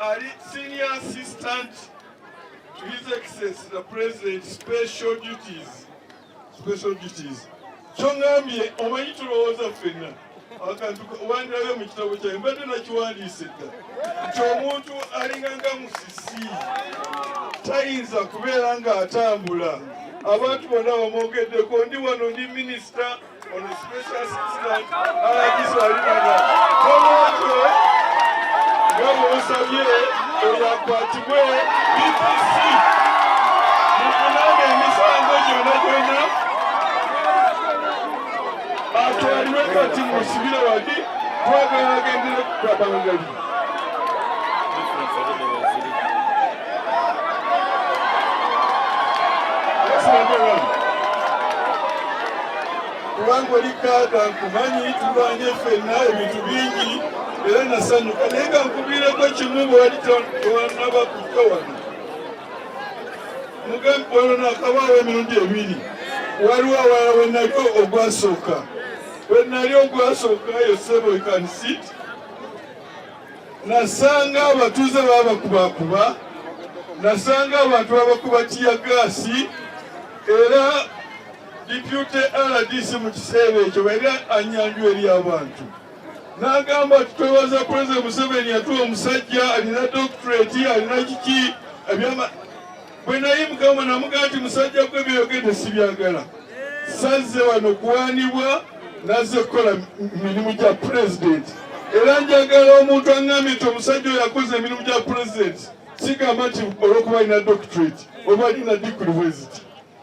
Ali Senior Assistant to His Excellency the President, Special Duties. Chongambye omanyi tulowooza ffenna akantu wandirabe mu kitabo kyange mbadde nakiwandiise dda nti omuntu alinganga musisi tayinza kubeera ng'atambula. Abantu bonna bamwogeddeko, ndi wano ndi minisita ono special assistant alagizo alinaga omuntu nga bw'osabye oyo akwatibwe BPC mukunanga emisango gyonna atwaliwe kati musibire wadi twagala agendere kukabangali. Kubanga oli kaada nkumanyi tubanye ffenna ebintu bingi era nasanyuka naye nga nkubiireko kimu bwali tewanaba kujja wano. Mugambi wano nakabaawo emirundi ebiri. Waliwo awala we nalyo ogwasooka. We nalyo ogwasookayo ssebo you can sit. Nasanga abatuuze babakubakuba. Nasanga abantu babakuba tiyagaasi. Era Deputy RDC mu kiseera ekyo bali anyanjwa eri abantu. N'agamba twebaza President Museveni yatuwa omusajja alina doctorate alina kiki ebyama. Bwe nayimuka namugamba nti musajja gwe byogedde sibyagala. Sazze wano kuwaanibwa nazze kukola mirimu gya President. Era njagala omuntu aŋŋambye nti omusajja oyo yakoze emirimu gya President sigamba nti olw'okuba alina doctorate oba alina degree bweziti.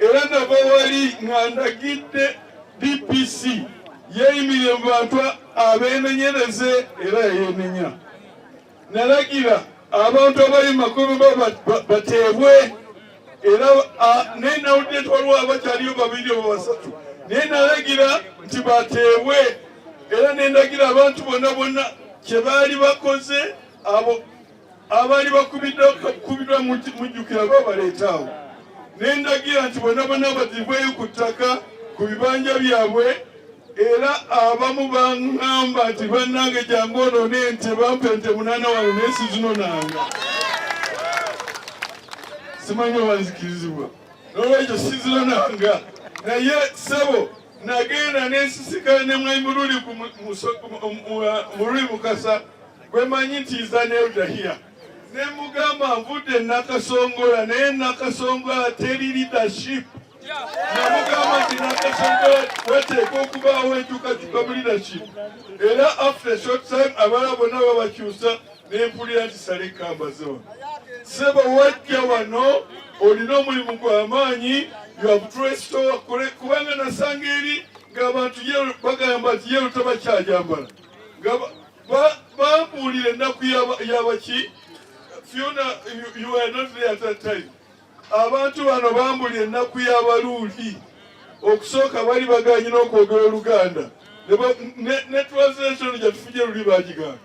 Era nava wali ng'andagidde DPC yeeyimirire mu bantu abeenenyereze era yeenenya. Nalagira abantu abali mu makomero bateebwe era nenawulidde nti waliwo abakyaliyo babiri oba basatu naye nalagira nti bateebwe era nendagira abantu bonna kye baali bakoze abo abaali bakubidwa mujjukira babaleetaawo. Nendagira nti bonna badibweyo ku ttaka ku bibanja byabwe era abamu baŋŋamba nti bannange jangu ono n'ente bampa ente 8 wano naye sizinonanga. Simanyi obanzikirizibwa n'olwekyo sizinonanga naye ssebo nagenda nensisikala ne mwami Mululi Mukasa gwe manyi nti iza neudahia ne mugamba nvudde Nakasongola naye Nakasongola teri leadership. Namugamba nti Nakasongola wateeka okubaawo enkyukakyuka mu leadership. Era after a short time abala bonna babakyusa ne mpulira nti sale kambaze wano. Sebo wajja wano olina omulimu gw'amaanyi you have dressed kubanga nasanga eri ng'abantu bagamba nti yero tabakyajambala. Bambuulira ennaku yabaki Fiona, you were not there at that time. Abantu bano bambulira ennaku y'abaluuli okusooka bali baganye n'okwogera Oluganda ne translation gyatufuje luli bagigamba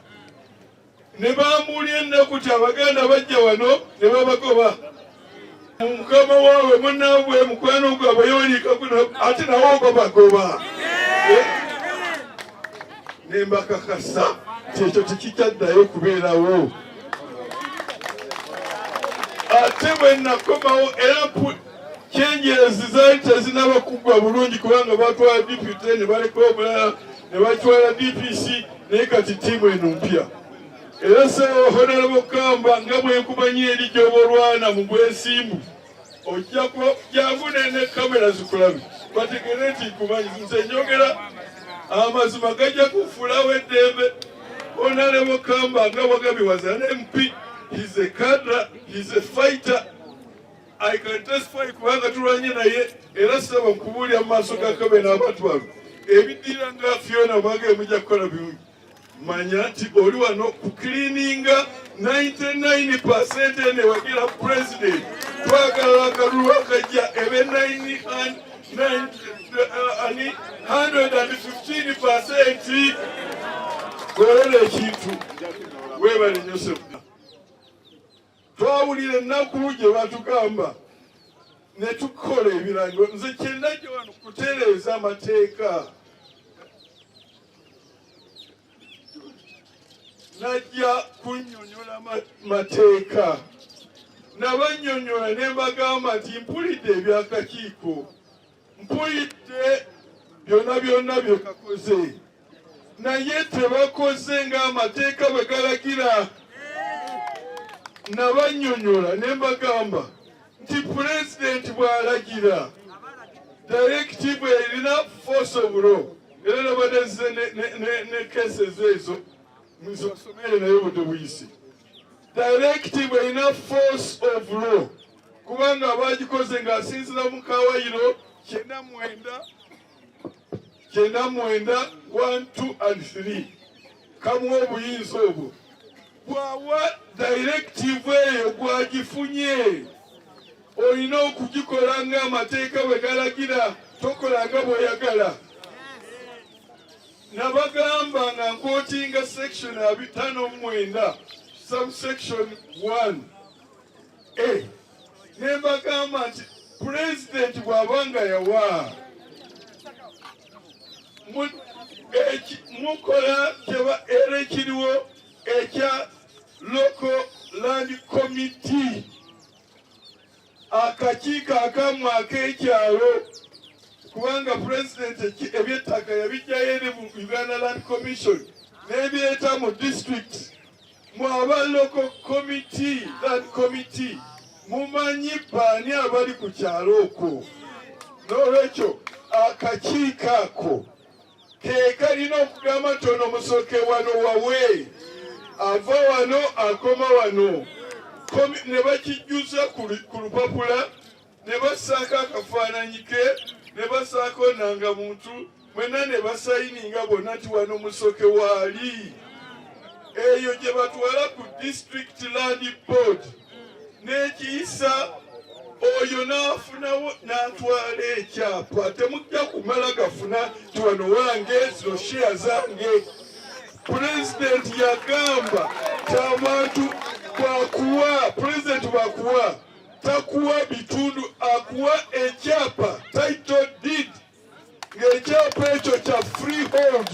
ne bambuulira ennaku ti Abaganda bajja wano ne babagoba mukama waabwe munnaabwe mukwano gwe abayolika guno ate nawo babagoba ne mbakakasa ti ekyo tekikyaddayo kubeerawo. Ate bwe nakomawo era kyenjerezi zaali tezinaba kuggwa bulungi kubanga batwala deputy ne baliko omulala ne batwala DPC naye kati ttiimu eno mpya. Era Ssewo Honorable Kamba nga bwe nkumanyi eri gy'oba olwana mu bwesimbu ojja jangu ne kamera zikulabe bategere nti nkumanyi nze njogera amazima gajja kufuulawo eddembe. Honorable Kamba nga bwagambye was an MP. He's a cadre, he's a fighter. I can testify kubanga tulwanye naye era Ssewo nkubuulira mu maaso ga kamera abantu bano ebiddira nga Fiona mwage mujja kukola birungi. Manya nti oli wano kukiliininga 99% ene wagira President twagala akalulu akajja ebe 115% golera ekintu webale Joseph. Twawulira ennaku gye batugamba ne tukola ebirango. Nze kyendajja wano kutereeza amateeka. najja kunnyonnyola mateeka nabannyonnyola ne mbagamba nti mpulidde ebyakakiiko mpulidde byonna bye kakoze naye tebakoze ng'amateeka bwe galagira nabannyonnyola ne mbagamba nti pulezidenti bw'alagira directive erina force of law era nabadezze ne cases ezo muzosomere naye budde buyisi directive erina force of law kubanga bagikoze ng'asinzira mu Kawayiro 9-9 1, 2 and 3 kamuwa obuyinza obwo bwawa directive eyo gwagifunye olina okugikola ng'amateeka bwe galagira tokola nga bw'oyagala nabagamba nga nkootinga section 59 subsection 1 ne mbagamba nti pulezidenti bw'abanga yawa mukola era ekiriwo ekya local land committee akakiiko akamu ak'ekyalo kubanga pulezidenti eby'ettaka yabijjayo eri mu Uganda Land Commission n'ebyeta mu district mwaba local committee land committee mumanyi baani abali ku kyalo okwo n'olwekyo akakiiko ako ke kalina okugamba nti ono musoke wano wawe ava wano akoma wano ne bakijjuza ku lupapula ne bassaako akafaananyi ke ne bassaako nangamuntu mwena ne basayininga bonna nti wano musoke waali eyo gye batwala ku district land board n'ekiyisa oyo n'afunawo n'atwala ekyapa temujja kumala gafuna nti wano wange zino sheya zange pulezidenti yagamba ti abantu bwakuwa pulezidenti bwakuwa takuwa bitundu akuwa ekyapa title deed ng'ekyapa ekyo kya freehold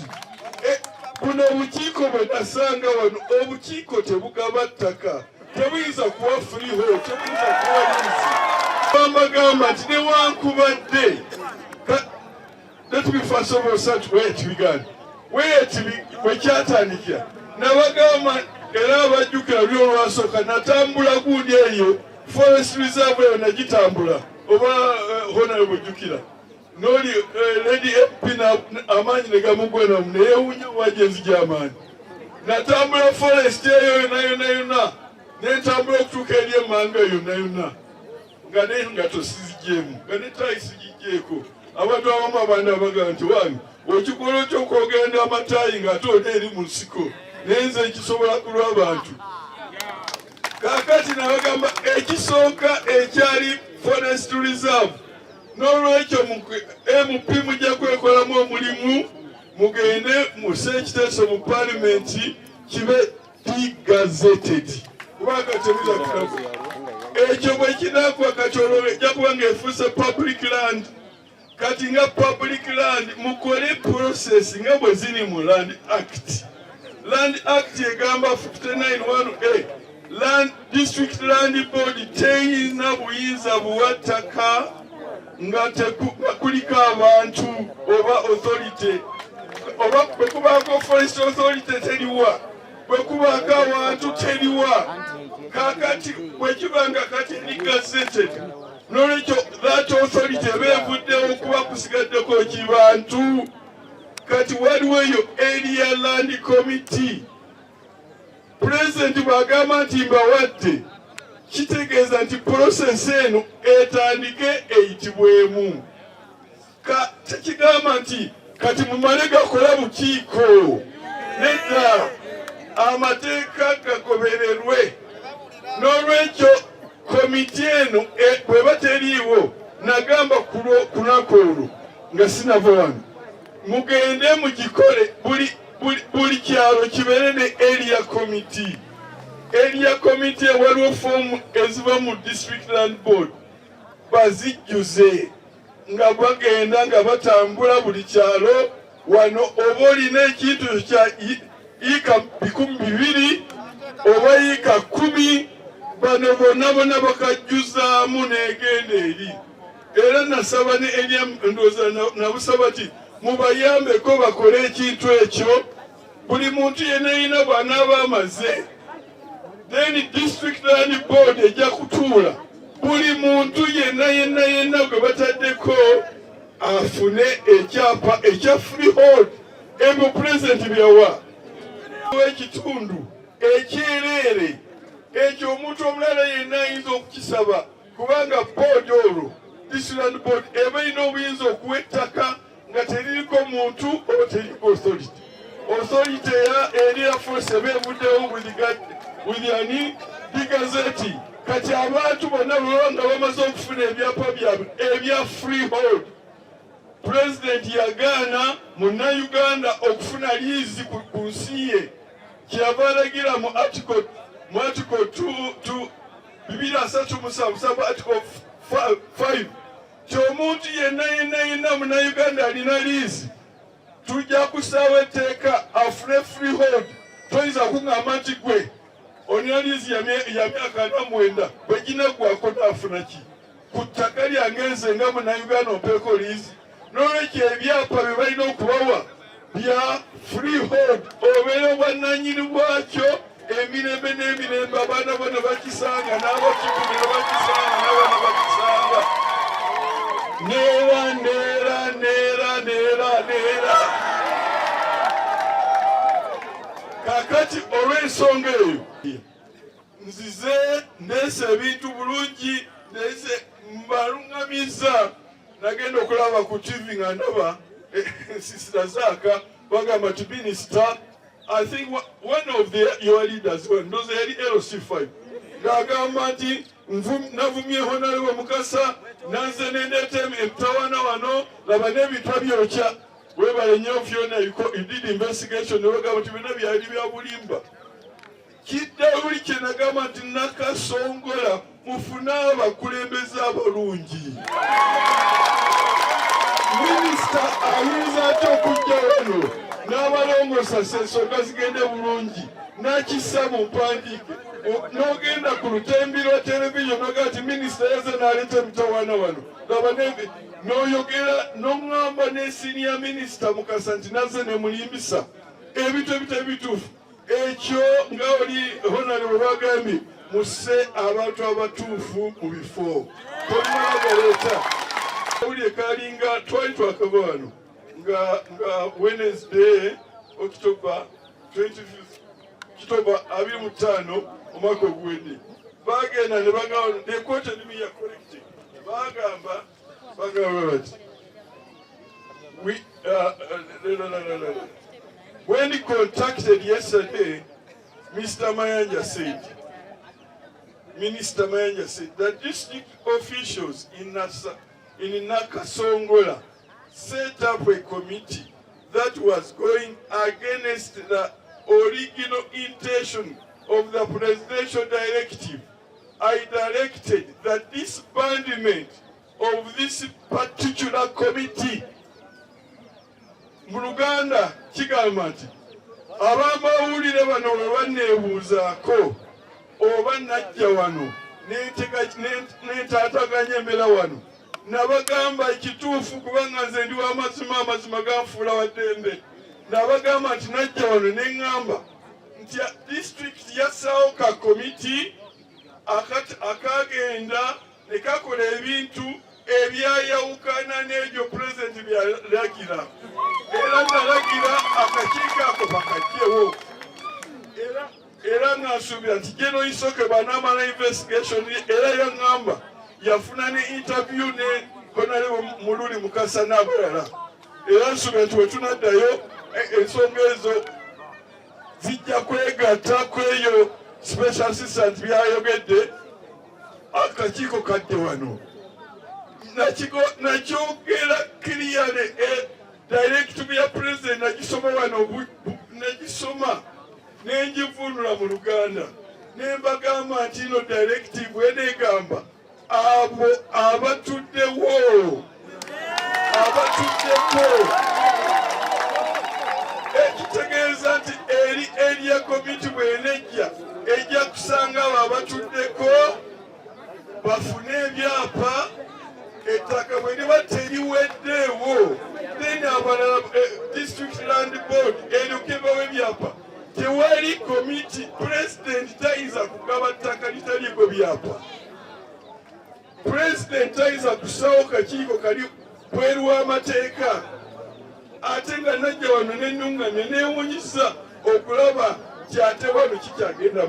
buno obukiiko bwe nasanga wano obukiiko tebugaba ttaka tebuyinza kuwa freehold tebuyinza kuwa liisi bambagamba nti newankubadde netubifasobosa wetibigana wekyatandikira nabagamba era abajjukira luli olwasooka natambula gundi eyo forest reserve eyo nagitambula oba honorable jjukira noli lady MP amaanyi negamugwenamu neyewunya wajenzi gy'amaanyi natambula forest eyo yonna nentambula okutuuka eri emmanga yonna nga naye nga tosizijjeemu nga ne tayisi gijjeeko abantu abamu abandi abagamba nti wange okikola ky'okwogenda amataayi ng'ate oli eri mu nsiko nenze nkisobola kulwa abantu kaakati nabagamba ekisooka ekyali forest reserve n'olwekyo MP mujja kwekolamu omulimu mugende muse ekiteeso mu palimenti kibe degazetted kubanga temuzakiraku ekyo bwe kinaagwa kati olwo ejja kuba ng'efuuse public land kati nga public land mukole process nga bwe ziri mu land act egamba 59(1)A land district land board teyina buyinza buwa ttaka nga kuliko abantu oba authority oba bwe kubaako forest authority teriwa bwe kubaako abantu teriwa kakati bwe kiba nga kati ni gazetted n'olwekyo that authority eba evuddewo kuba kusigaddeko kibantu kati waliwo eyo area land committee pulezidenti bw'agamba nti mbawadde kitegeeza nti process eno etandike eyitibwemu tekigamba nti kati mumale gakola bukiiko nedda amateeka gagobererwe n'olwekyo komiti eno bweba teriiwo nagamba kunako olwo nga sinava wano mugende mugikole buli kyalo kibeere ne area committee waliwo foomu eziva mu district land board bazijjuze nga bagenda nga batambula buli kyalo wano oba olina ekintu ika 200 oba ika 10 bano bonna bakajjuzaamu n'egenda eri. Era nasaba ne Elia Ndoza nabusaba ti mubayambeko bakole ekintu ekyo. Buli muntu yenna bw'anaaba amaze, then district land board ejja kutuula buli muntu yenna gwe bataddeko afune ekyapa ekya freehold. Ebo president byawa w'ekitundu ekyereere ekyo omuntu omulala yenna ayinza okukisaba, kubanga board olwo district board eba erina obuyinza okuwa ettaka nga teririko muntu oba teriko authority. Authority ya area force eba evuddewo with the gazette. Kati abantu bonna nga bamaze okufuna ebyapa byabwe ebya freehold, president yagaana Munnayuganda okufuna liizi ku nsi ye. Kyava alagira mu article 237 article 5 ky'omuntu yenna Munnayuganda alina liizi tujja kusaawa etteeka afune freehold. Toyinza kuŋŋamba nti gwe olina liizi ya myaka 49 bwe ginaggwako naafuna ki? Ku ttaka lyange nze nga Munnayuganda ompeeko liizi. N'olwekyo ebyapa bye balina okubawa bya freehold, obeera obwannannyini bwakyo emirembe n'emirembe. Abaana bano bakisanga, n'abakikumi ne bakisanga, n'abaana bakisanga. Neera. Kakati olw'ensonga eyo nzize ndeese ebintu bulungi, ndeese mbaluŋŋamizza. Nagenda okulaba ku TV nga ndaba Sister Zaka bagamba ti Minister, I think one of your leaders ndoze yali LC5 ng'agamba nti navumye Honorable Mukasa nanze nendeeta emitawaana wano laba n'ebintu byokya. Webale nnyo Fiona, you did investigation ne bagamba nti byonna byali bya bulimba. Kidda buli kye nagamba nti Nakasongola mufune abakulembeze abalungi. Minisita ayinza ate okujja wano n'abalongoosa ensonga zigende bulungi n'akissa mu mpandiike, n'ogenda ku lutembi lwa televisiyo n'ogaa nti minisita yaze n'aleeta emitawaana wano laba n'oyogera n'oŋŋamba ne senior minisita Mukasa nti nazze ne mulimbisa ebintu ebitali bituufu. Ekyo nga oli Honorable bagambye musse abantu abatuufu mu bifo. Tomwagaleeta uli ekalinga twali twakava wano nga Wednesday October 25th October 25 omwaka oguwedde bagenda ne bagamba they quoted me correctly. Bagamba bati when he contacted yesterday, Minister Mayanja said that district officials in Nakasongola set up a committee that was going against the original intention of the presidential directive. I directed the disbandment of this particular committee. Mu Luganda kigamba nti abamawulire bano bwe banneebuuzaako oba najja wano n'entaataganya embeera wano nabagamba ekituufu kubanga nze ndi w'amazima ganfuula wa ddembe. Nabagamba nti najja wano ne ŋŋamba nti district yassaawo ka komiti akagenda ne kakola ebintu ebyayawukana n'ebyo pulezidenti byalagira. Era nalagira akakiiko ako bakajjewo. Era ng'asuubira nti General Isoke banaamala investigation era yaŋŋamba yafuna ne interview ne Honorable Mululi Mukasa n'abalala. Era nsuubira nti bwe tunaddayo ensonga ezo zijja kwegatta ku eyo special assistant byayogedde. Akakiiko kadde wano nakyogera clearly directive ya president nagisoma wano nagisoma nengivuunula mu Luganda ne mbagamba nti ino directive enegamba abo abatuddewo ekitegeeza nti eri engeri ya komiti bw'enejja ejja kusanga abo abatuddeko bafune ebyapa ettaka bwe liba teriweddeewo then abalala district land board erokebawo ebyapa tewali komiti pulezidenti tayinza kugaba ttaka litaliiko byapa pulezidenti tayinza kusawo kakiiko kali bweru w'amateeka ate nga najja wano n'ennuŋŋamya neewunyisa okulaba kyate wano kikyagenda